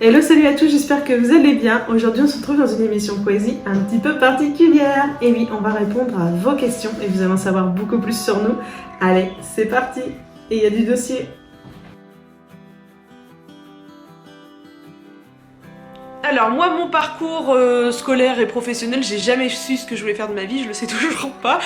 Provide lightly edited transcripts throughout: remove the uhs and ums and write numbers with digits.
Hello, salut à tous, j'espère que vous allez bien. Aujourd'hui on se retrouve dans une émission poésie un petit peu particulière. Et oui, on va répondre à vos questions et vous allez en savoir beaucoup plus sur nous. Allez, c'est parti. Et il y a du dossier. Alors moi, mon parcours scolaire et professionnel, j'ai jamais su ce que je voulais faire de ma vie, je le sais toujours pas.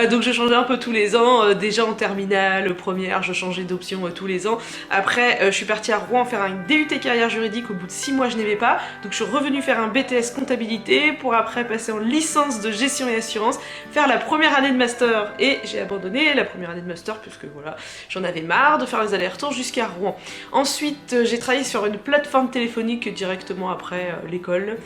Donc je changeais un peu tous les ans, déjà en terminale, première, je changeais d'option tous les ans. Après, je suis partie à Rouen faire un DUT carrière juridique, au bout de 6 mois je n'aimais pas. Donc je suis revenue faire un BTS comptabilité pour après passer en licence de gestion et assurance, faire la première année de master et j'ai abandonné la première année de master puisque voilà, j'en avais marre de faire les allers-retours jusqu'à Rouen. Ensuite, j'ai travaillé sur une plateforme téléphonique directement après l'école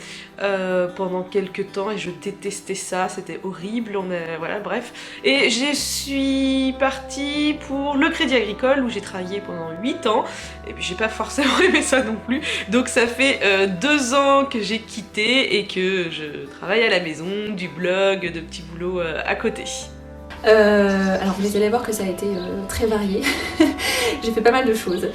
pendant quelques temps et je détestais ça, c'était horrible, voilà, bref. Et je suis partie pour le Crédit Agricole où j'ai travaillé pendant 8 ans et puis j'ai pas forcément aimé ça non plus, donc ça fait 2 ans que j'ai quitté et que je travaille à la maison, du blog, de petits boulots à côté. Alors vous allez voir que ça a été très varié. J'ai fait pas mal de choses.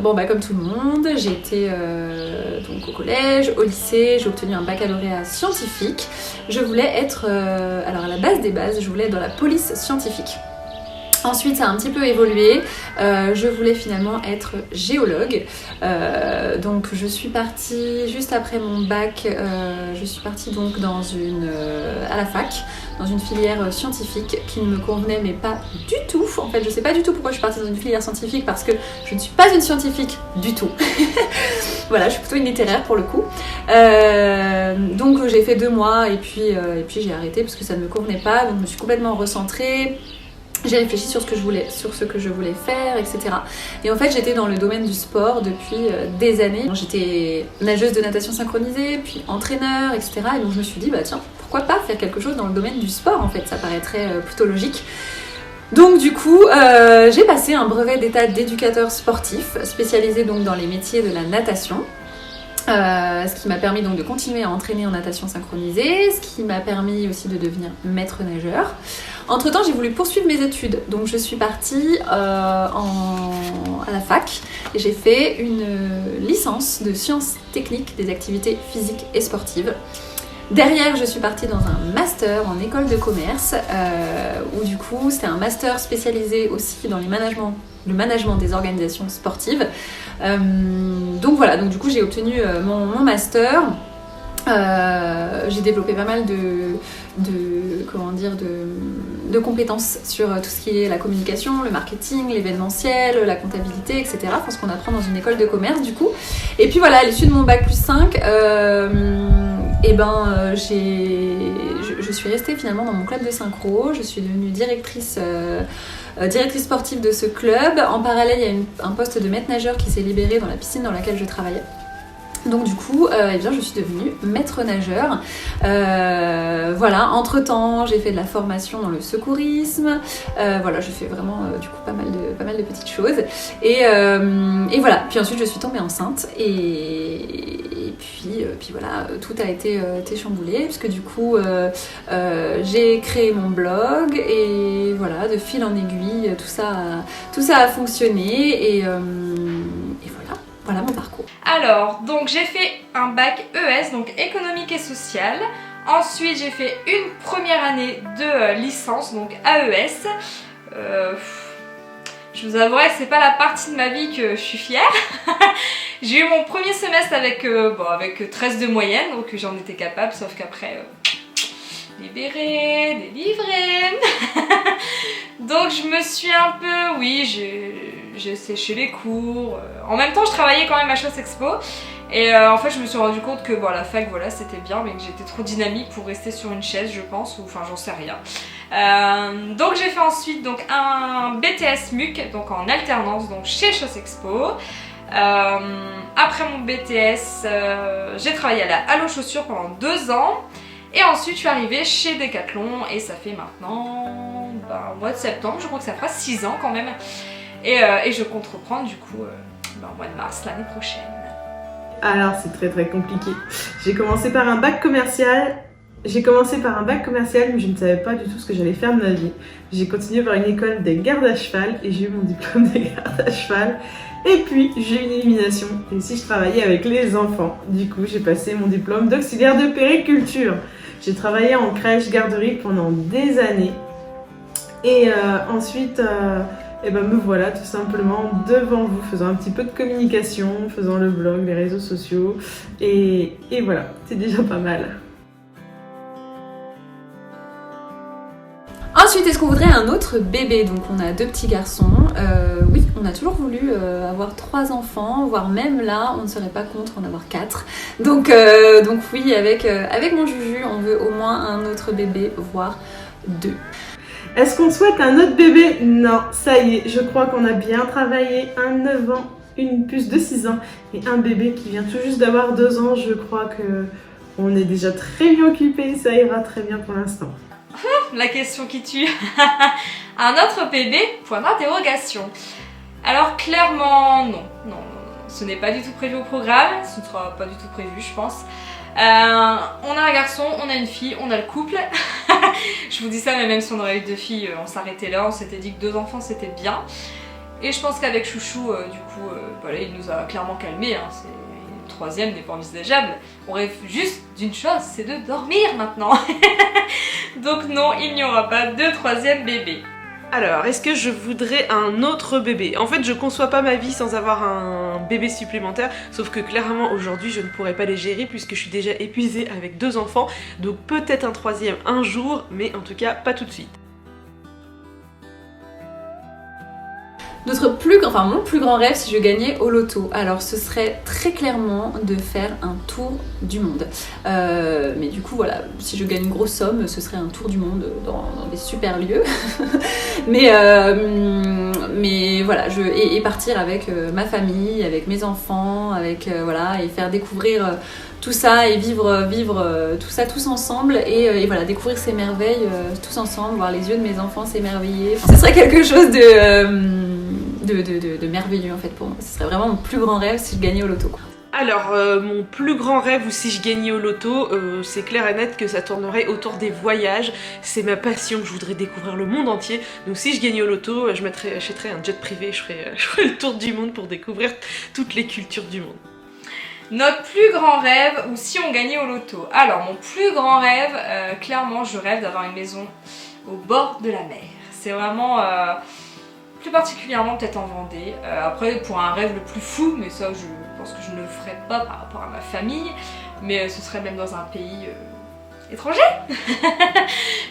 Bon bah comme tout le monde, j'ai été donc au collège, au lycée, j'ai obtenu un baccalauréat scientifique. Je voulais être, alors à la base des bases, je voulais être dans la police scientifique. Ensuite ça a un petit peu évolué, je voulais finalement être géologue, donc je suis partie juste après mon bac, je suis partie donc à la fac, dans une filière scientifique qui ne me convenait mais pas du tout. En fait je sais pas du tout pourquoi je suis partie dans une filière scientifique parce que je ne suis pas une scientifique du tout. Voilà, je suis plutôt une littéraire pour le coup. Donc j'ai fait 2 mois et puis j'ai arrêté parce que ça ne me convenait pas, donc je me suis complètement recentrée. J'ai réfléchi sur ce que je voulais faire, etc. Et en fait, j'étais dans le domaine du sport depuis des années. J'étais nageuse de natation synchronisée, puis entraîneur, etc. Et donc je me suis dit, bah tiens, pourquoi pas faire quelque chose dans le domaine du sport en fait, ça paraîtrait plutôt logique. Donc du coup, j'ai passé un brevet d'état d'éducateur sportif, spécialisé donc dans les métiers de la natation. Ce qui m'a permis donc de continuer à entraîner en natation synchronisée, ce qui m'a permis aussi de devenir maître nageur. Entre temps, j'ai voulu poursuivre mes études, donc je suis partie à la fac et j'ai fait une licence de sciences techniques des activités physiques et sportives. Derrière, je suis partie dans un master en école de commerce, où du coup, c'était un master spécialisé aussi dans le management des organisations sportives. Donc voilà, donc du coup, j'ai obtenu mon master. J'ai développé pas mal de compétences sur tout ce qui est la communication, le marketing, l'événementiel, la comptabilité, etc. Enfin, ce qu'on apprend dans une école de commerce du coup. Et puis voilà, à l'issue de mon bac plus 5, je suis restée finalement dans mon club de synchro. Je suis devenue directrice sportive de ce club. En parallèle, il y a un poste de maître nageur qui s'est libéré dans la piscine dans laquelle je travaillais. Donc du coup, je suis devenue maître nageur. Voilà, entre-temps, j'ai fait de la formation dans le secourisme. Voilà, j'ai fait vraiment du coup pas mal de petites choses. Et voilà, puis ensuite je suis tombée enceinte et puis voilà, tout a été chamboulé puisque du coup j'ai créé mon blog et voilà, de fil en aiguille, tout ça a fonctionné et voilà mon parcours. Alors, donc j'ai fait un bac ES, donc économique et social. Ensuite, j'ai fait une première année de licence, donc AES. Je vous avouerai que c'est pas la partie de ma vie que je suis fière. J'ai eu mon premier semestre avec 13 de moyenne, donc j'en étais capable, sauf qu'après, libérée, délivrée. Donc je me suis un peu, j'ai séché les cours. En même temps, je travaillais quand même à Chosexpo. Et en fait, je me suis rendu compte que la fac, voilà, c'était bien, mais que j'étais trop dynamique pour rester sur une chaise, je pense, ou enfin, j'en sais rien. Donc j'ai fait ensuite donc un BTS MUC, donc en alternance, donc chez Chosexpo. Après mon BTS, j'ai travaillé à la Allo Chaussures pendant 2 ans. Et ensuite, je suis arrivée chez Decathlon et ça fait maintenant, au mois de septembre, je crois que ça fera 6 ans quand même. Et je compte reprendre du coup au mois de mars l'année prochaine. Alors c'est très très compliqué. J'ai commencé par un bac commercial, mais je ne savais pas du tout ce que j'allais faire de ma vie. J'ai continué par une école des gardes à cheval et j'ai eu mon diplôme des gardes à cheval. Et puis j'ai une élimination, et si je travaillais avec les enfants. Du coup j'ai passé mon diplôme d'auxiliaire de périculture. J'ai travaillé en crèche garderie pendant des années. Et ensuite, et ben me voilà tout simplement devant vous, faisant un petit peu de communication, faisant le blog, les réseaux sociaux. Et voilà, c'est déjà pas mal. Ensuite, est-ce qu'on voudrait un autre bébé? Donc on a 2 petits garçons. Oui, on a toujours voulu avoir 3 enfants, voire même là, on ne serait pas contre en avoir 4. Donc oui, avec mon Juju, on veut au moins un autre bébé, voire 2. Est-ce qu'on souhaite un autre bébé? Non, ça y est, je crois qu'on a bien travaillé. Un 9 ans, une puce de 6 ans et un bébé qui vient tout juste d'avoir 2 ans. Je crois que on est déjà très bien occupé, ça ira très bien pour l'instant. La question qui tue. Un autre bébé? Point d'interrogation. Alors clairement, non. Ce n'est pas du tout prévu au programme, ce ne sera pas du tout prévu, je pense. On a un garçon, on a une fille, on a le couple. Je vous dis ça, mais même si on aurait eu 2 filles, on s'arrêtait là, on s'était dit que 2 enfants c'était bien. Et je pense qu'avec Chouchou, voilà, il nous a clairement calmés. Hein. Le 3e n'est pas envisageable. On rêve juste d'une chose, c'est de dormir maintenant. Donc non, il n'y aura pas de 3e bébé. Alors, est-ce que je voudrais un autre bébé? En fait, je conçois pas ma vie sans avoir un bébé supplémentaire, sauf que clairement, aujourd'hui, je ne pourrais pas les gérer puisque je suis déjà épuisée avec 2 enfants, donc peut-être un 3e un jour, mais en tout cas, pas tout de suite. Mon plus grand rêve si je gagnais au loto, alors ce serait très clairement de faire un tour du monde. Mais du coup voilà, si je gagne une grosse somme, ce serait un tour du monde dans des super lieux. mais voilà, et partir avec ma famille, avec mes enfants, voilà, et faire découvrir tout ça et vivre tout ça tous ensemble et voilà, découvrir ces merveilles tous ensemble, voir les yeux de mes enfants s'émerveiller. Ce serait quelque chose de merveilleux en fait pour moi. Ce serait vraiment mon plus grand rêve si je gagnais au loto. Alors, mon plus grand rêve, ou si je gagnais au loto, c'est clair et net que ça tournerait autour des voyages. C'est ma passion, je voudrais découvrir le monde entier. Donc si je gagnais au loto, j'achèterais un jet privé, je ferais le tour du monde pour découvrir toutes les cultures du monde. Notre plus grand rêve, ou si on gagnait au loto. Alors, mon plus grand rêve, clairement, je rêve d'avoir une maison au bord de la mer. C'est vraiment... plus particulièrement peut-être en Vendée. Après, pour un rêve le plus fou, mais ça je pense que je ne le ferai pas par rapport à ma famille, mais ce serait même dans un pays étranger.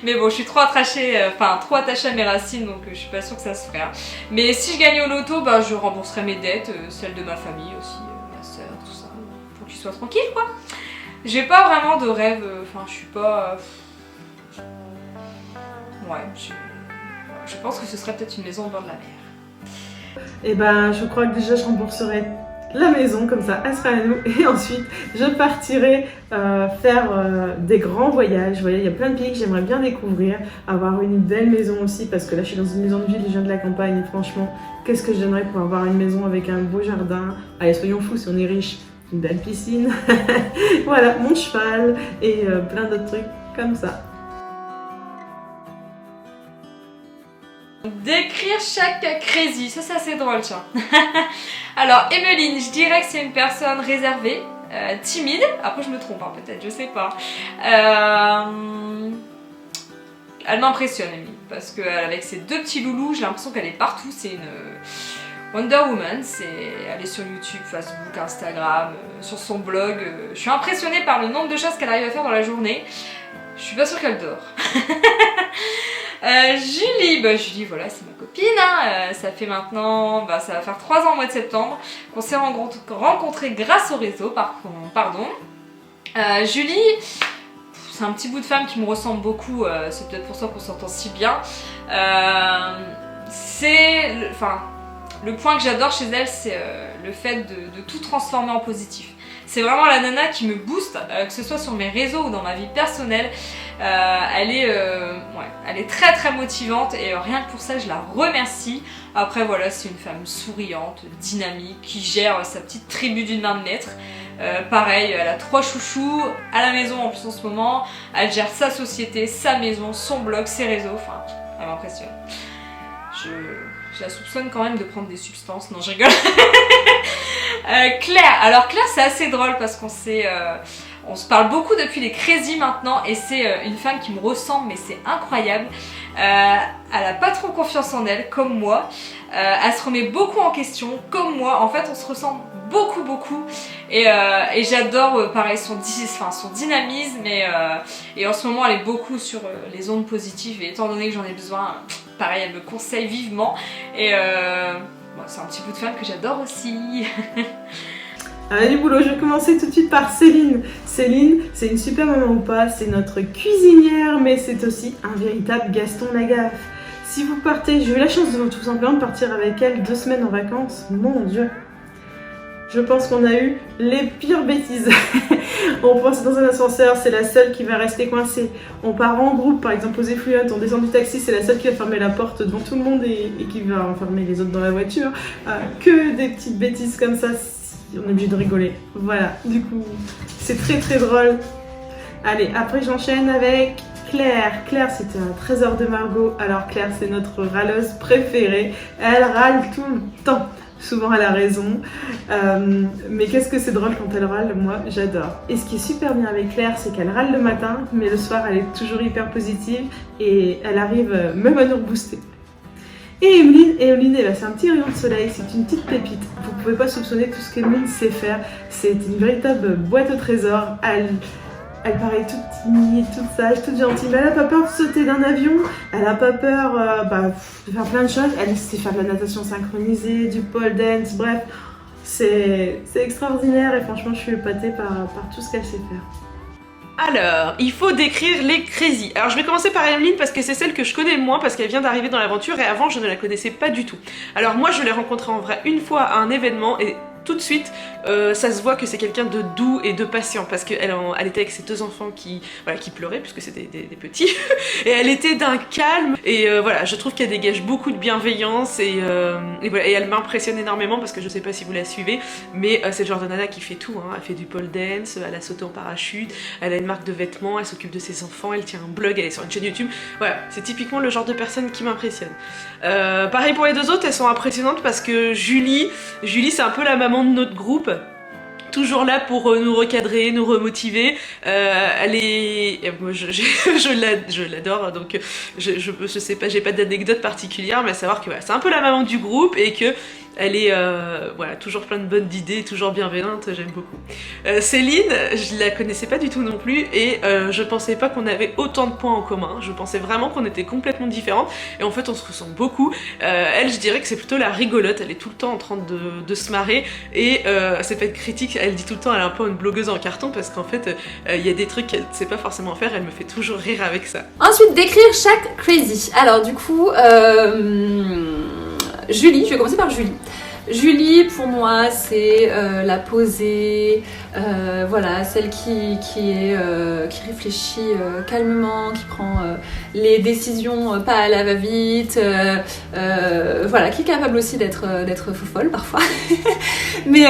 Mais bon, je suis trop attachée à mes racines, donc je suis pas sûre que ça se ferait. Hein. Mais si je gagnais au loto, bah, je rembourserais mes dettes, celles de ma famille aussi, ma soeur, tout ça, pour qu'ils soient tranquilles quoi. J'ai pas vraiment de rêve, je suis pas... Je pense que ce serait peut-être une maison au bord de la mer. Et ben je crois que déjà je rembourserai la maison, comme ça elle sera à nous, et ensuite je partirai faire des grands voyages. Vous voyez, il y a plein de pays que j'aimerais bien découvrir, avoir une belle maison aussi, parce que là je suis dans une maison de ville, je viens de la campagne, et franchement, qu'est-ce que je donnerais pour avoir une maison avec un beau jardin. Allez, soyons fous, si on est riche, une belle piscine, voilà, mon cheval, et plein d'autres trucs comme ça. Décrire chaque crazy, ça c'est assez drôle tiens. Alors Emeline, je dirais que c'est une personne réservée, timide, après je me trompe hein, peut-être, je sais pas. Elle m'impressionne Emeline, parce qu'avec ses 2 petits loulous, j'ai l'impression qu'elle est partout, c'est une Wonder Woman, elle est sur YouTube, Facebook, Instagram, sur son blog. Je suis impressionnée par le nombre de choses qu'elle arrive à faire dans la journée. Je suis pas sûre qu'elle dort. Julie, Julie voilà c'est ma copine, hein. Ça fait maintenant, ça va faire 3 ans au mois de septembre qu'on s'est rencontrés grâce au réseau, pardon. Julie, c'est un petit bout de femme qui me ressemble beaucoup, c'est peut-être pour ça qu'on s'entend si bien. Le point que j'adore chez elle, c'est le fait de tout transformer en positif. C'est vraiment la nana qui me booste, que ce soit sur mes réseaux ou dans ma vie personnelle. Elle est très très motivante et rien que pour ça je la remercie. Après voilà, c'est une femme souriante, dynamique, qui gère sa petite tribu d'une main de maître. Pareil, elle a 3 chouchous à la maison en plus en ce moment. Elle gère sa société, sa maison, son blog, ses réseaux. Enfin, elle m'impressionne. Je la soupçonne quand même de prendre des substances. Non, je rigole. Claire. Alors Claire, c'est assez drôle parce qu'on on se parle beaucoup depuis les Crazy maintenant et c'est une femme qui me ressemble mais c'est incroyable. Elle a pas trop confiance en elle comme moi. Elle se remet beaucoup en question comme moi. En fait, on se ressemble beaucoup et j'adore pareil son dynamisme et en ce moment elle est beaucoup sur les ondes positives et étant donné que j'en ai besoin, pareil elle me conseille vivement et c'est un petit bout de femme que j'adore aussi. Allez, du boulot, je vais commencer tout de suite par Céline. Céline, c'est une super maman ou pas, c'est notre cuisinière, mais c'est aussi un véritable Gaston Lagaffe. Si vous partez, j'ai eu la chance de tout simplement de partir avec elle 2 semaines en vacances, mon Dieu. Je pense qu'on a eu les pires bêtises. On pense dans un ascenseur, c'est la seule qui va rester coincée. On part en groupe, par exemple aux effluentes, on descend du taxi, c'est la seule qui va fermer la porte devant tout le monde et qui va enfermer les autres dans la voiture. Que des petites bêtises comme ça. On est obligé de rigoler. Voilà, du coup, c'est très drôle. Allez, après j'enchaîne avec Claire. Claire, c'était un trésor de Margot. Alors Claire, c'est notre râleuse préférée. Elle râle tout le temps. Souvent elle a raison. Mais qu'est-ce que c'est drôle quand elle râle, moi j'adore. Et ce qui est super bien avec Claire, c'est qu'elle râle le matin, mais le soir elle est toujours hyper positive et elle arrive même à nous rebooster. Et Emeline, c'est un petit rayon de soleil, c'est une petite pépite. Vous pouvez pas soupçonner tout ce qu'Emeline sait faire. C'est une véritable boîte au trésor. Elle paraît toute timide, toute sage, toute gentille, mais elle a pas peur de sauter d'un avion, elle a pas peur de faire plein de choses. Elle sait faire de la natation synchronisée, du pole dance, bref. C'est extraordinaire et franchement je suis épatée par tout ce qu'elle sait faire. Alors, il faut décrire les Crazy. Alors je vais commencer par Emeline parce que c'est celle que je connais le moins parce qu'elle vient d'arriver dans l'aventure et avant je ne la connaissais pas du tout. Alors moi je l'ai rencontrée en vrai une fois à un événement et tout de suite ça se voit que c'est quelqu'un de doux et de patient parce qu'elle était avec ses 2 enfants qui pleuraient puisque c'était des petits et elle était d'un calme et voilà, je trouve qu'elle dégage beaucoup de bienveillance et elle m'impressionne énormément parce que je sais pas si vous la suivez mais c'est le genre de nana qui fait tout, hein. Elle fait du pole dance, elle a sauté en parachute, elle a une marque de vêtements, elle s'occupe de ses enfants, elle tient un blog, elle est sur une chaîne YouTube, voilà, c'est typiquement le genre de personne qui m'impressionne. Pareil pour les 2 autres, elles sont impressionnantes parce que Julie c'est un peu la maman de notre groupe, toujours là pour nous recadrer, nous remotiver. Elle est, moi je l'adore, donc je sais pas, j'ai pas d'anecdote particulière, mais à savoir que voilà, c'est un peu la maman du groupe et que elle est voilà, toujours plein de bonnes idées, toujours bienveillante, j'aime beaucoup. Céline, je la connaissais pas du tout non plus et je pensais pas qu'on avait autant de points en commun. Je pensais vraiment qu'on était complètement différentes et en fait on se ressemble beaucoup. Elle, je dirais que c'est plutôt la rigolote, elle est tout le temps en train de se marrer et c'est pas une critique, elle dit tout le temps elle est un peu une blogueuse en carton parce qu'en fait il y a des trucs qu'elle sait pas forcément faire, elle me fait toujours rire avec ça. Ensuite, décrire chaque Crazy. Alors du coup, Julie, je vais commencer par Julie. Julie, pour moi, c'est la posée, voilà, celle qui réfléchit calmement, qui prend les décisions pas à la va-vite, voilà, qui est capable aussi d'être folle parfois. mais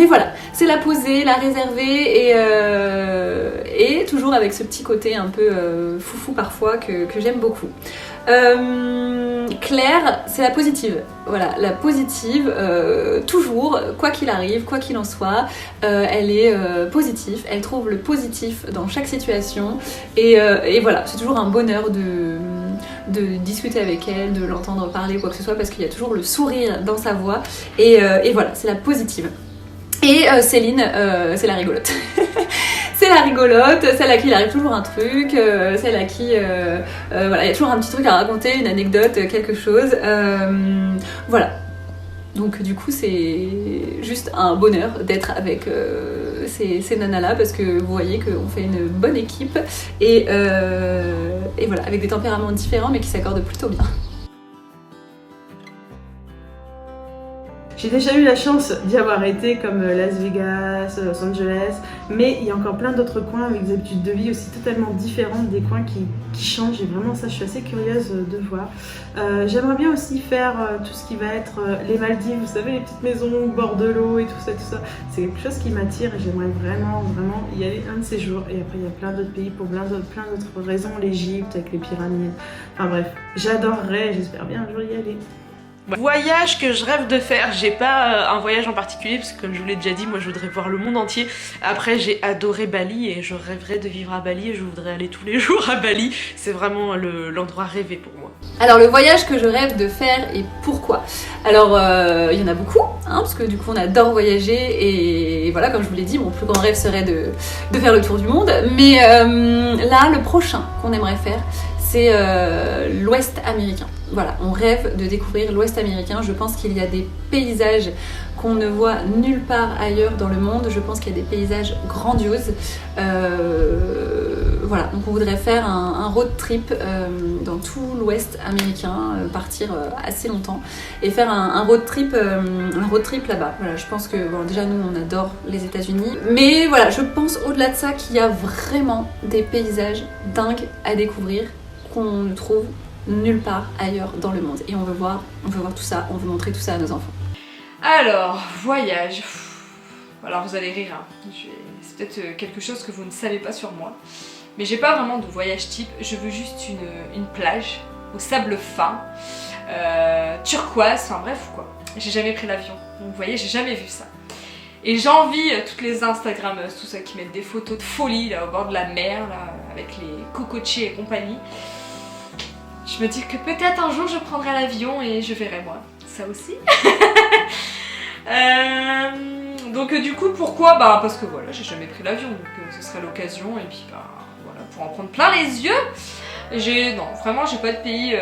voilà, c'est la posée, la réservée et toujours avec ce petit côté un peu foufou parfois que j'aime beaucoup. Claire, c'est la positive. Voilà, la positive, toujours, quoi qu'il arrive, quoi qu'il en soit, elle est positive, elle trouve le positif dans chaque situation et voilà, c'est toujours un bonheur de discuter avec elle, de l'entendre parler, quoi que ce soit, parce qu'il y a toujours le sourire dans sa voix et voilà, c'est la positive. Et Céline, c'est la rigolote. C'est la rigolote, celle à qui il arrive toujours un truc, celle à qui voilà, il y a toujours un petit truc à raconter, une anecdote, quelque chose. Voilà. Donc du coup c'est juste un bonheur d'être avec ces nanas-là parce que vous voyez qu'on fait une bonne équipe et voilà, avec des tempéraments différents mais qui s'accordent plutôt bien. J'ai déjà eu la chance d'y avoir été comme Las Vegas, Los Angeles, mais il y a encore plein d'autres coins avec des habitudes de vie aussi totalement différentes, des coins qui changent et vraiment ça je suis assez curieuse de voir. J'aimerais bien aussi faire tout ce qui va être les Maldives, vous savez les petites maisons au bord de l'eau et tout ça. C'est quelque chose qui m'attire et j'aimerais vraiment y aller un de ces jours. Et après il y a plein d'autres pays pour plein d'autres raisons, l'Égypte avec les pyramides, enfin bref, j'adorerais, j'espère bien un jour y aller. Voyage que je rêve de faire, j'ai pas un voyage en particulier parce que comme je vous l'ai déjà dit, moi je voudrais voir le monde entier. Après j'ai adoré Bali et je rêverais de vivre à Bali et je voudrais aller tous les jours à Bali. C'est vraiment l'endroit rêvé pour moi. Alors le voyage que je rêve de faire et pourquoi? Alors il y en a beaucoup, hein, parce que du coup on adore voyager et voilà, comme je vous l'ai dit, mon plus grand rêve serait de faire le tour du monde. Mais là, le prochain qu'on aimerait faire, c'est l'Ouest américain. Voilà, on rêve de découvrir l'Ouest américain. Je pense qu'il y a des paysages qu'on ne voit nulle part ailleurs dans le monde. Je pense qu'il y a des paysages grandioses. Voilà, donc on voudrait faire un road trip dans tout l'Ouest américain, partir assez longtemps et faire un road trip là-bas. Voilà, je pense que bon, déjà nous on adore les États-Unis, mais voilà, je pense au-delà de ça qu'il y a vraiment des paysages dingues à découvrir qu'on ne trouve nulle part ailleurs dans le monde. Et on veut voir tout ça, on veut montrer tout ça à nos enfants. Alors, voyage. Alors vous allez rire, hein. C'est peut-être quelque chose que vous ne savez pas sur moi. Mais j'ai pas vraiment de voyage type, je veux juste une plage au sable fin, turquoise, enfin bref quoi. J'ai jamais pris l'avion, donc vous voyez, j'ai jamais vu ça. Et j'envie toutes les Instagrammeuses, tout ça qui mettent des photos de folie là au bord de la mer, là, avec les cocotiers et compagnie. Je me dis que peut-être un jour je prendrai l'avion et je verrai moi, ça aussi. Donc du coup pourquoi? Bah parce que voilà, j'ai jamais pris l'avion, donc ce serait l'occasion et puis bah voilà, pour en prendre plein les yeux. Non, vraiment j'ai pas de pays,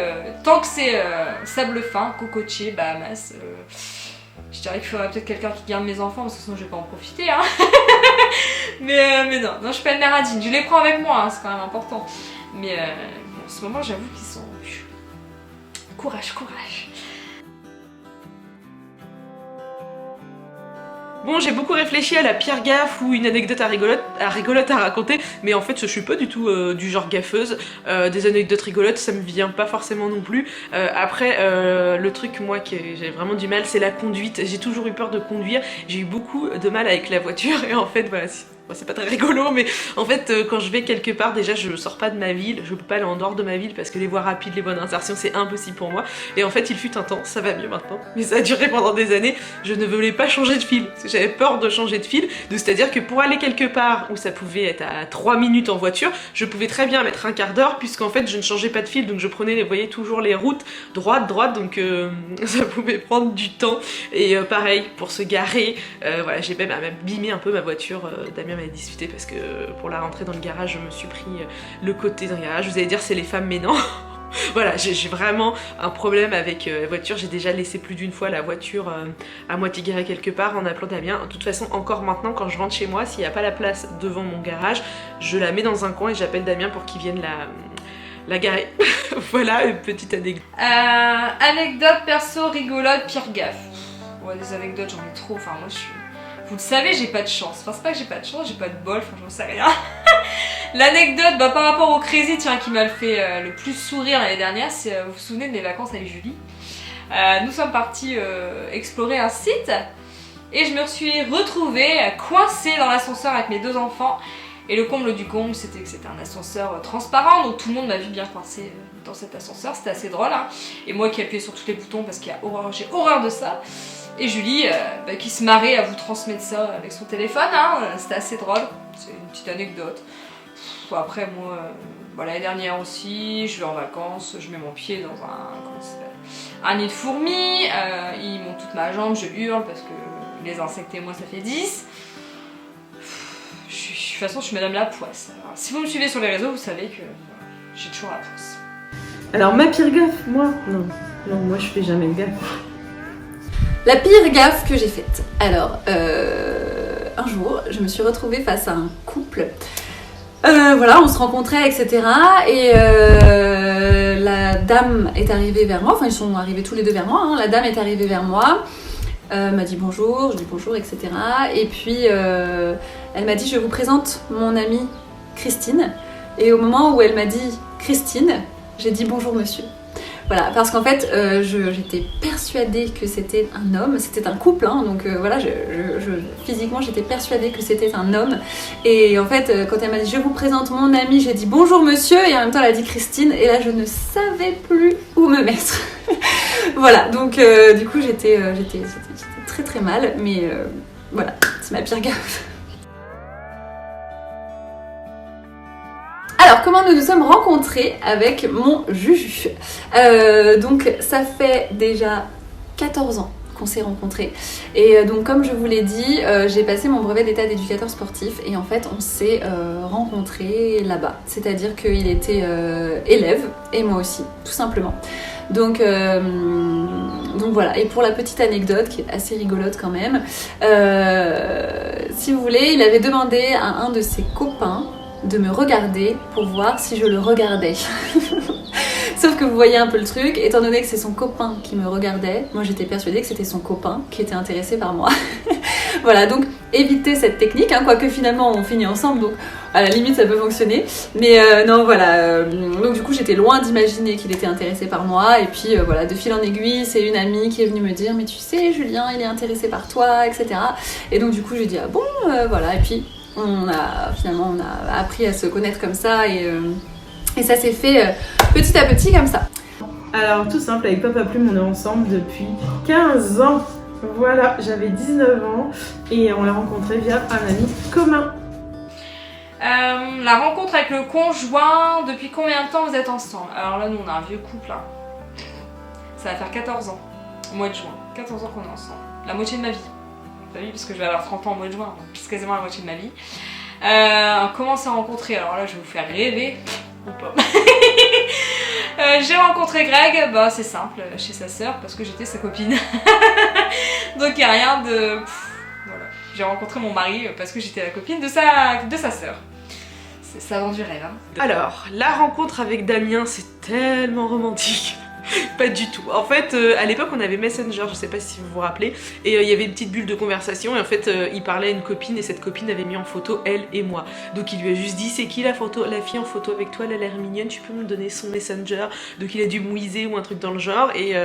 tant que c'est sable fin, cocotier, Bahamas, je dirais qu'il faudrait peut-être quelqu'un qui garde mes enfants parce que sinon je vais pas en profiter hein. mais non, je suis pas une méradine, je les prends avec moi, hein, c'est quand même important. Mais en ce moment j'avoue qu'ils sont... Courage. Bon, j'ai beaucoup réfléchi à la pire gaffe ou une anecdote rigolote à raconter, mais en fait je suis pas du tout du genre gaffeuse. Des anecdotes rigolotes ça me vient pas forcément non plus. Après le truc moi que j'ai vraiment du mal c'est la conduite. J'ai toujours eu peur de conduire, j'ai eu beaucoup de mal avec la voiture et en fait voilà, c'est pas très rigolo mais en fait quand je vais quelque part déjà je sors pas de ma ville, je peux pas aller en dehors de ma ville parce que les voies rapides, les voies d'insertion c'est impossible pour moi et en fait il fut un temps, ça va mieux maintenant mais ça a duré pendant des années, je ne voulais pas changer de fil parce que j'avais peur de changer de fil, c'est à dire que pour aller quelque part où ça pouvait être à 3 minutes en voiture, je pouvais très bien mettre un quart d'heure puisqu'en fait je ne changeais pas de fil donc je prenais, vous voyez, toujours les routes droite donc ça pouvait prendre du temps et pareil pour se garer, voilà j'ai même abîmé un peu ma voiture, Damien m'avait discuté parce que pour la rentrée dans le garage je me suis pris le côté d'un garage, vous allez dire c'est les femmes mais non. Voilà, j'ai vraiment un problème avec la voiture, j'ai déjà laissé plus d'une fois la voiture à moitié garée quelque part en appelant Damien. De toute façon encore maintenant quand je rentre chez moi, s'il n'y a pas la place devant mon garage, je la mets dans un coin et j'appelle Damien pour qu'il vienne la garer. Voilà une petite anecdote. Anecdote perso rigolote, pire gaffe. Ouais, des anecdotes j'en ai trop, enfin moi je suis... Vous le savez, j'ai pas de chance. Enfin, c'est pas que j'ai pas de chance, j'ai pas de bol, enfin, j'en sais rien. L'anecdote, bah, par rapport au Crazy, tiens, qui m'a fait le plus sourire l'année dernière, c'est, vous vous souvenez de mes vacances avec Julie. Nous sommes partis explorer un site et je me suis retrouvée coincée dans l'ascenseur avec mes 2 enfants. Et le comble du comble, c'était que c'était un ascenseur transparent, donc tout le monde m'a vu bien coincée dans cet ascenseur. C'était assez drôle, hein. Et moi qui appuyais sur tous les boutons parce qu'il y a j'ai horreur de ça. Et Julie qui se marrait à vous transmettre ça avec son téléphone, hein, c'était assez drôle, c'est une petite anecdote. Après moi, l'année dernière aussi, je vais en vacances, je mets mon pied dans un nid de fourmis, ils montent toute ma jambe, je hurle parce que les insectes et moi ça fait 10. De toute façon je suis madame la poisse. Alors, si vous me suivez sur les réseaux, vous savez que j'ai toujours la poisse. Alors ma pire gaffe, moi, non, moi je fais jamais de gaffe. La pire gaffe que j'ai faite. Alors, un jour, je me suis retrouvée face à un couple. Voilà, on se rencontrait, etc. Et la dame est arrivée vers moi. Enfin, ils sont arrivés tous les deux vers moi. Hein. La dame est arrivée vers moi. M'a dit bonjour, je dis bonjour, etc. Et puis, elle m'a dit, je vous présente mon amie Christine. Et au moment où elle m'a dit Christine, j'ai dit bonjour monsieur. Voilà, parce qu'en fait, j'étais persuadée que c'était un homme, c'était un couple, hein, donc voilà, physiquement j'étais persuadée que c'était un homme. Et en fait, quand elle m'a dit je vous présente mon amie, j'ai dit bonjour monsieur, et en même temps elle a dit Christine, et là je ne savais plus où me mettre. Voilà, donc du coup j'étais très très mal, mais voilà, c'est ma pire gaffe. Alors, comment nous nous sommes rencontrés avec mon Juju? Donc, ça fait déjà 14 ans qu'on s'est rencontrés. Et donc, comme je vous l'ai dit, j'ai passé mon brevet d'état d'éducateur sportif et en fait, on s'est rencontrés là-bas. C'est-à-dire qu'il était élève et moi aussi, tout simplement. Donc voilà, et pour la petite anecdote qui est assez rigolote quand même, si vous voulez, il avait demandé à un de ses copains de me regarder pour voir si je le regardais. Sauf que vous voyez un peu le truc, étant donné que c'est son copain qui me regardait, moi j'étais persuadée que c'était son copain qui était intéressé par moi. Voilà, donc évitez cette technique, hein, quoique finalement on finit ensemble, donc à la limite ça peut fonctionner. Mais non, voilà, donc du coup j'étais loin d'imaginer qu'il était intéressé par moi, et puis voilà, de fil en aiguille, c'est une amie qui est venue me dire « Mais tu sais, Julien, il est intéressé par toi, etc. » Et donc du coup j'ai dit « Ah bon, voilà », et puis on a appris à se connaître comme ça, et ça s'est fait petit à petit comme ça. Alors tout simple, avec Papa Plume, on est ensemble depuis 15 ans. Voilà, j'avais 19 ans et on l'a rencontré via un ami commun. La rencontre avec le conjoint, depuis combien de temps vous êtes ensemble? Alors là, nous on a un vieux couple, hein. Ça va faire 14 ans, au mois de juin. 14 ans qu'on est ensemble, la moitié de ma vie. Bah oui, parce que je vais avoir 30 ans au mois de juin, donc c'est quasiment la moitié de ma vie. Comment on s'est rencontrés? Alors là, je vais vous faire rêver, ou pas. J'ai rencontré Greg, bah c'est simple, chez sa sœur, parce que j'étais sa copine. Donc il n'y a rien de... voilà. J'ai rencontré mon mari parce que j'étais la copine de sa sœur. Ça vend du rêve, hein. Alors, la rencontre avec Damien, c'est tellement romantique. Pas du tout. En fait, à l'époque, on avait Messenger, je sais pas si vous vous rappelez, et il y avait une petite bulle de conversation, et en fait, il parlait à une copine, et cette copine avait mis en photo elle et moi. Donc il lui a juste dit, c'est qui la fille en photo avec toi, elle a l'air mignonne, tu peux me donner son Messenger? Donc il a dû mouiser ou un truc dans le genre, et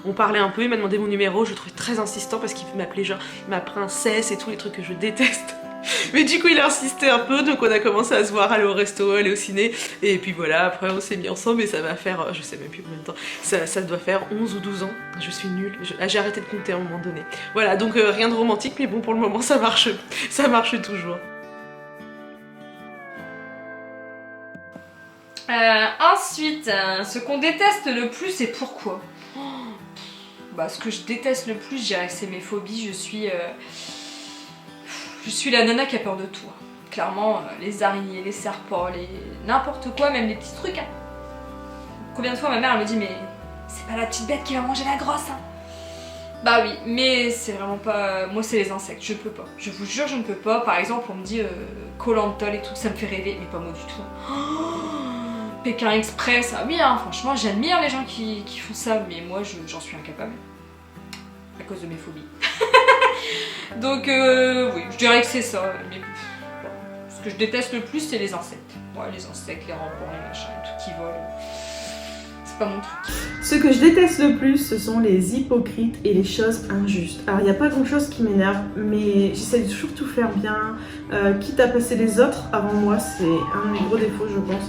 on parlait un peu, il m'a demandé mon numéro, je le trouvais très insistant parce qu'il m'appelait genre ma princesse et tous les trucs que je déteste. Mais du coup il a insisté un peu, donc on a commencé à se voir, aller au resto, aller au ciné, et puis voilà, après on s'est mis ensemble, et ça va faire, je sais même plus combien de temps, ça doit faire 11 ou 12 ans, je suis nulle, j'ai arrêté de compter à un moment donné. Voilà, donc rien de romantique, mais bon, pour le moment ça marche toujours. Ensuite, ce qu'on déteste le plus et pourquoi? Bah, ce que je déteste le plus, je dirais que c'est mes phobies. Je suis la nana qui a peur de tout. Clairement, les araignées, les serpents, n'importe quoi, même les petits trucs. Hein. Combien de fois ma mère elle me dit, mais c'est pas la petite bête qui va manger la grosse. Hein. Bah oui, mais c'est vraiment pas... Moi c'est les insectes, je peux pas. Je vous jure, je ne peux pas. Par exemple, on me dit Koh-Lanta et tout, ça me fait rêver, mais pas moi du tout. Oh, Pékin Express, ah oui, hein, franchement, j'admire les gens qui font ça, mais moi j'en suis incapable. À cause de mes phobies. Donc oui, je dirais que c'est ça. Mais ce que je déteste le plus, c'est les insectes. Ouais, les insectes, les rampants, les machins, tout qui vole. C'est pas mon truc. Ce que je déteste le plus, ce sont les hypocrites et les choses injustes. Alors il n'y a pas grand chose qui m'énerve, mais j'essaie de toujours tout faire bien. Quitte à passer les autres avant moi, c'est un de mes gros défauts, je pense.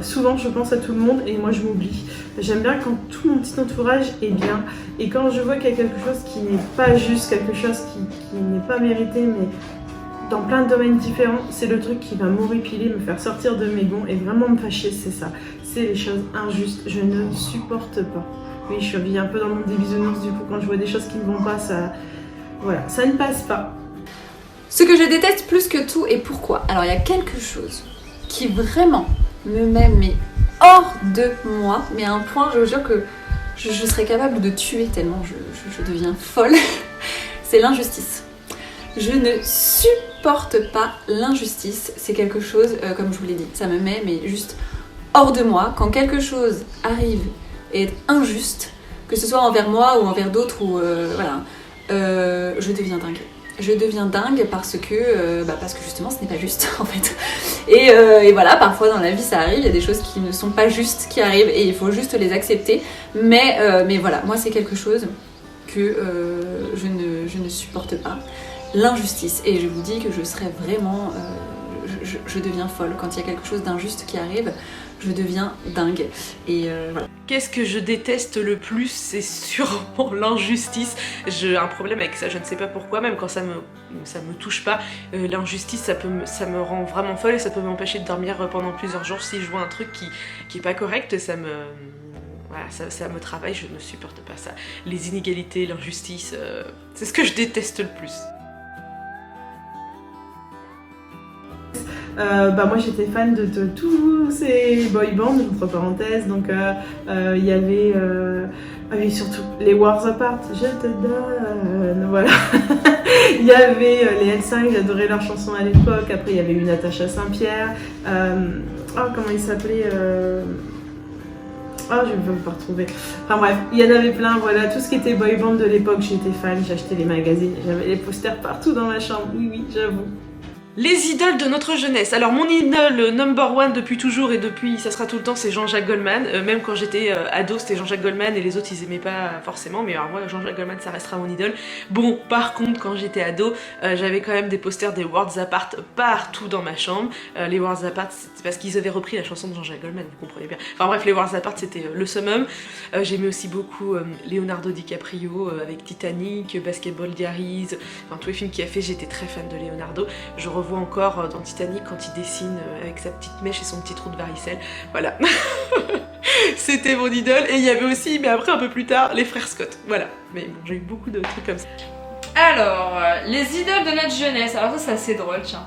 Souvent je pense à tout le monde et moi je m'oublie. J'aime bien quand tout mon petit entourage est bien, et quand je vois qu'il y a quelque chose qui n'est pas juste, quelque chose qui n'est pas mérité, mais dans plein de domaines différents, c'est le truc qui va m'horripiler, me faire sortir de mes gonds et vraiment me fâcher, c'est ça. C'est les choses injustes, je ne supporte pas. Oui, je vis un peu dans le monde des bisounours, du coup quand je vois des choses qui ne vont pas, ça... Voilà, ça ne passe pas. Ce que je déteste plus que tout, et pourquoi? Alors il y a quelque chose qui vraiment me met mais hors de moi, mais à un point, je vous jure que je serais capable de tuer tellement je deviens folle. C'est l'injustice. Je ne supporte pas l'injustice. C'est quelque chose, comme je vous l'ai dit, ça me met mais juste hors de moi. Quand quelque chose arrive et est injuste, que ce soit envers moi ou envers d'autres, ou voilà, je deviens dingue. Je deviens dingue parce que justement ce n'est pas juste en fait. Et voilà, parfois dans la vie ça arrive, il y a des choses qui ne sont pas justes qui arrivent et il faut juste les accepter. Mais voilà, moi c'est quelque chose que je ne supporte pas. L'injustice. Et je vous dis que je serais vraiment... je deviens folle. Quand il y a quelque chose d'injuste qui arrive, je deviens dingue. Et voilà. Qu'est-ce que je déteste le plus? C'est sûrement l'injustice. J'ai un problème avec ça, je ne sais pas pourquoi, même quand ça me touche pas. L'injustice, ça me rend vraiment folle et ça peut m'empêcher de dormir pendant plusieurs jours. Si je vois un truc qui est pas correct, voilà, ça me travaille, je ne supporte pas ça. Les inégalités, l'injustice, c'est ce que je déteste le plus. Moi j'étais fan de tous ces boy bands, entre parenthèses, donc il y avait surtout les Worlds Apart, je te donne, voilà. Il y avait les L5, j'adorais leurs chansons à l'époque, après il y avait eu Natacha Saint-Pierre, comment il s'appelait je ne peux pas retrouver. Enfin bref, il y en avait plein, voilà, tout ce qui était boy band de l'époque, j'étais fan, j'achetais les magazines, j'avais les posters partout dans ma chambre, oui, j'avoue. Les idoles de notre jeunesse. Alors mon idole number one depuis toujours et depuis ça sera tout le temps, c'est Jean-Jacques Goldman. Même quand j'étais ado, c'était Jean-Jacques Goldman et les autres ils aimaient pas forcément, mais alors moi Jean-Jacques Goldman ça restera mon idole. Bon, par contre quand j'étais ado, j'avais quand même des posters des Worlds Apart partout dans ma chambre. Les Worlds Apart c'est parce qu'ils avaient repris la chanson de Jean-Jacques Goldman, vous comprenez bien. Enfin bref, les Worlds Apart c'était le summum. J'aimais aussi beaucoup Leonardo DiCaprio avec Titanic, Basketball Diaries, enfin tous les films qu'il a fait, j'étais très fan de Leonardo. Je revois encore dans Titanic quand il dessine avec sa petite mèche et son petit trou de varicelle, voilà. C'était mon idole. Et il y avait aussi, mais après un peu plus tard, les frères Scott, voilà. Mais bon, j'ai eu beaucoup de trucs comme ça. Alors, les idoles de notre jeunesse, alors ça c'est assez drôle, tiens.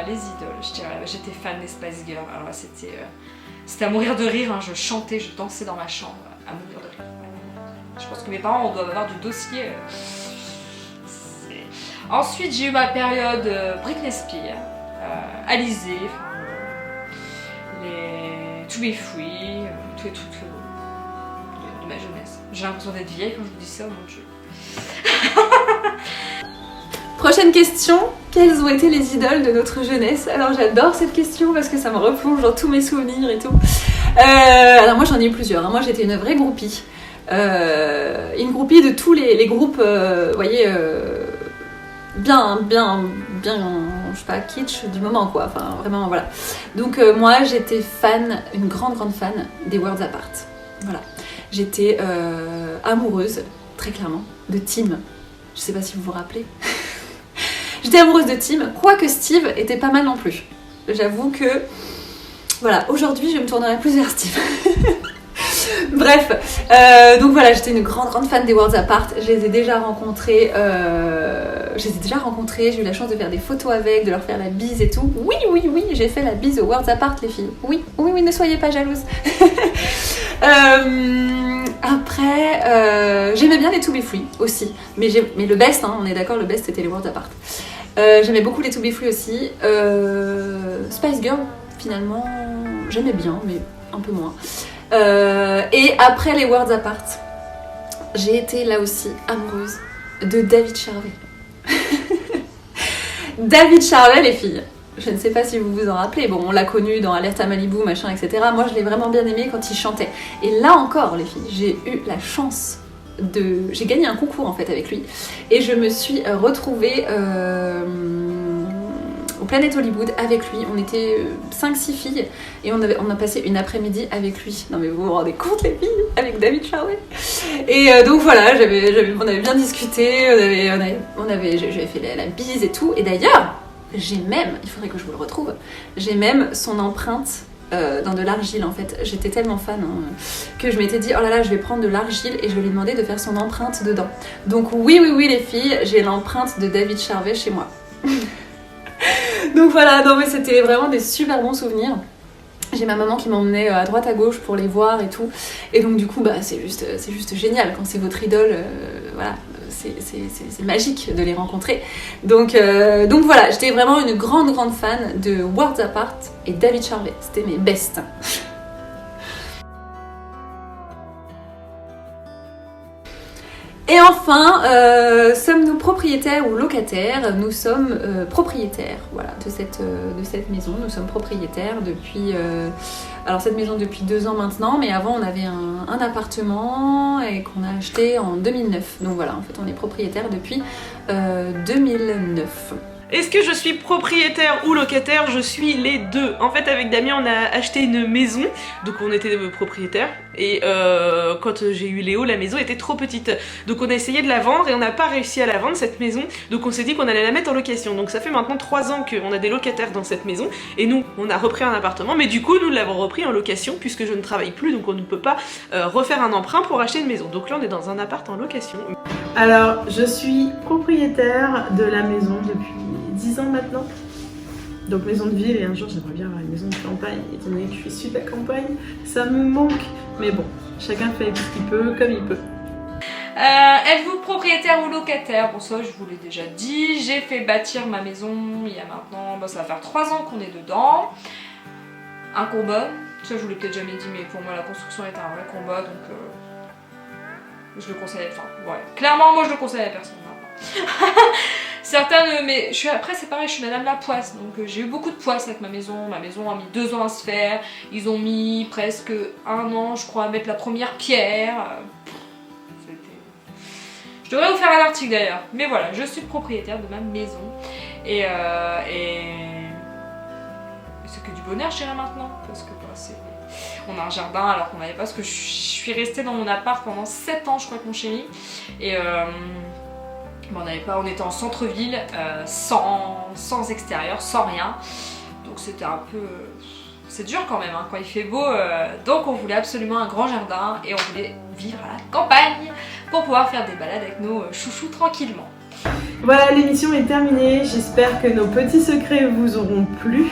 Les idoles, je dirais, j'étais fan des Spice Girls, alors là c'était à mourir de rire, hein. Je chantais, je dansais dans ma chambre, à mourir de rire. Je pense que mes parents doivent avoir du dossier. Ensuite, j'ai eu ma période Britney Spears, Alizée, les To Be Free, tous les trucs de ma jeunesse. J'ai l'impression d'être vieille quand je vous dis ça, mon dieu. Prochaine question, quelles ont été les idoles de notre jeunesse? Alors j'adore cette question parce que ça me replonge dans tous mes souvenirs et tout. Alors moi j'en ai eu plusieurs, hein. Moi j'étais une vraie groupie. Une groupie de tous les groupes, vous voyez... bien, je sais pas, kitsch du moment quoi, enfin vraiment voilà. Donc moi j'étais fan, une grande fan des Worlds Apart, voilà. J'étais amoureuse, très clairement, de Tim, je sais pas si vous vous rappelez. J'étais amoureuse de Tim, quoique Steve était pas mal non plus. J'avoue que, voilà, aujourd'hui je me tournerai plus vers Steve. Bref, donc voilà, j'étais une grande fan des Worlds Apart. Je les ai déjà rencontrés, j'ai eu la chance de faire des photos avec, de leur faire la bise et tout. Oui, j'ai fait la bise aux Worlds Apart les filles. Oui, ne soyez pas jalouses. Après, j'aimais bien les To Be Free aussi, mais le best, hein, on est d'accord, le best c'était les Worlds Apart. J'aimais beaucoup les To Be Free aussi. Spice Girl, finalement, j'aimais bien, mais un peu moins. Et après les Worlds Apart, j'ai été là aussi amoureuse de David Charvet. David Charvet, les filles, je ne sais pas si vous vous en rappelez, bon on l'a connu dans Alerte à Malibu, machin, etc. Moi je l'ai vraiment bien aimé quand il chantait. Et là encore les filles, j'ai eu la chance j'ai gagné un concours en fait avec lui. Et je me suis retrouvée au Planet Hollywood avec lui. On était 5-6 filles et on a passé une après-midi avec lui. Non mais vous vous rendez compte les filles, avec David Charvet. Et donc voilà, on avait bien discuté, j'avais fait la bise et tout. Et d'ailleurs, j'ai même, il faudrait que je vous le retrouve, j'ai même son empreinte dans de l'argile en fait. J'étais tellement fan que je m'étais dit oh là là, je vais prendre de l'argile et je vais lui demander de faire son empreinte dedans. Donc oui les filles, j'ai l'empreinte de David Charvet chez moi. Donc voilà, non mais c'était vraiment des super bons souvenirs. J'ai ma maman qui m'emmenait à droite à gauche pour les voir et tout. Et donc du coup bah c'est juste génial quand c'est votre idole, voilà, c'est magique de les rencontrer. Donc voilà, j'étais vraiment une grande fan de Worlds Apart et David Charvet, c'était mes bestes. Et enfin, sommes-nous propriétaires ou locataires? Nous sommes propriétaires, voilà, de cette maison. Nous sommes propriétaires depuis... alors cette maison depuis 2 ans maintenant, mais avant on avait un appartement et qu'on a acheté en 2009. Donc voilà, en fait on est propriétaire depuis 2009. Est-ce que je suis propriétaire ou locataire? Je suis les deux. En fait, avec Damien, on a acheté une maison, donc on était propriétaires. Et quand j'ai eu Léo, la maison était trop petite. Donc on a essayé de la vendre et on n'a pas réussi à la vendre, cette maison. Donc on s'est dit qu'on allait la mettre en location. Donc ça fait maintenant 3 ans qu'on a des locataires dans cette maison. Et nous, on a repris un appartement. Mais du coup, nous l'avons repris en location puisque je ne travaille plus. Donc on ne peut pas refaire un emprunt pour acheter une maison. Donc là, on est dans un appart en location. Alors, je suis propriétaire de la maison depuis 10 ans maintenant. Donc maison de ville, et un jour j'aimerais bien avoir une maison de campagne, étant donné que je suis issue de la campagne, ça me manque. Mais bon, chacun fait ce qu'il peut, comme il peut. Êtes-vous propriétaire ou locataire? Bon, ça je vous l'ai déjà dit. J'ai fait bâtir ma maison il y a maintenant, ça va faire 3 ans qu'on est dedans. Un combat, ça je vous l'ai peut-être jamais dit, mais pour moi la construction est un vrai combat, donc je le conseille, enfin ouais, clairement moi je le conseille à personne maintenant. Certaines, mais après c'est pareil, je suis madame la poisse, donc j'ai eu beaucoup de poisse avec ma maison. Ma maison a mis 2 ans à se faire, ils ont mis presque 1 an je crois à mettre la première pierre. Je devrais vous faire un article d'ailleurs, mais voilà, je suis propriétaire de ma maison et c'est que du bonheur je dirais maintenant, parce que on a un jardin alors qu'on n'avait pas, parce que je suis restée dans mon appart pendant 7 ans je crois avec mon chéri, et on était en centre-ville, sans extérieur, sans rien, donc c'était un peu... c'est dur quand même hein, quand il fait beau, donc on voulait absolument un grand jardin et on voulait vivre à la campagne pour pouvoir faire des balades avec nos chouchous tranquillement. Voilà, l'émission est terminée, j'espère que nos petits secrets vous auront plu.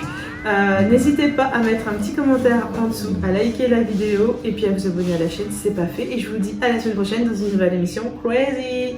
N'hésitez pas à mettre un petit commentaire en dessous, à liker la vidéo et puis à vous abonner à la chaîne si c'est pas fait. Et je vous dis à la semaine prochaine dans une nouvelle émission Crazy.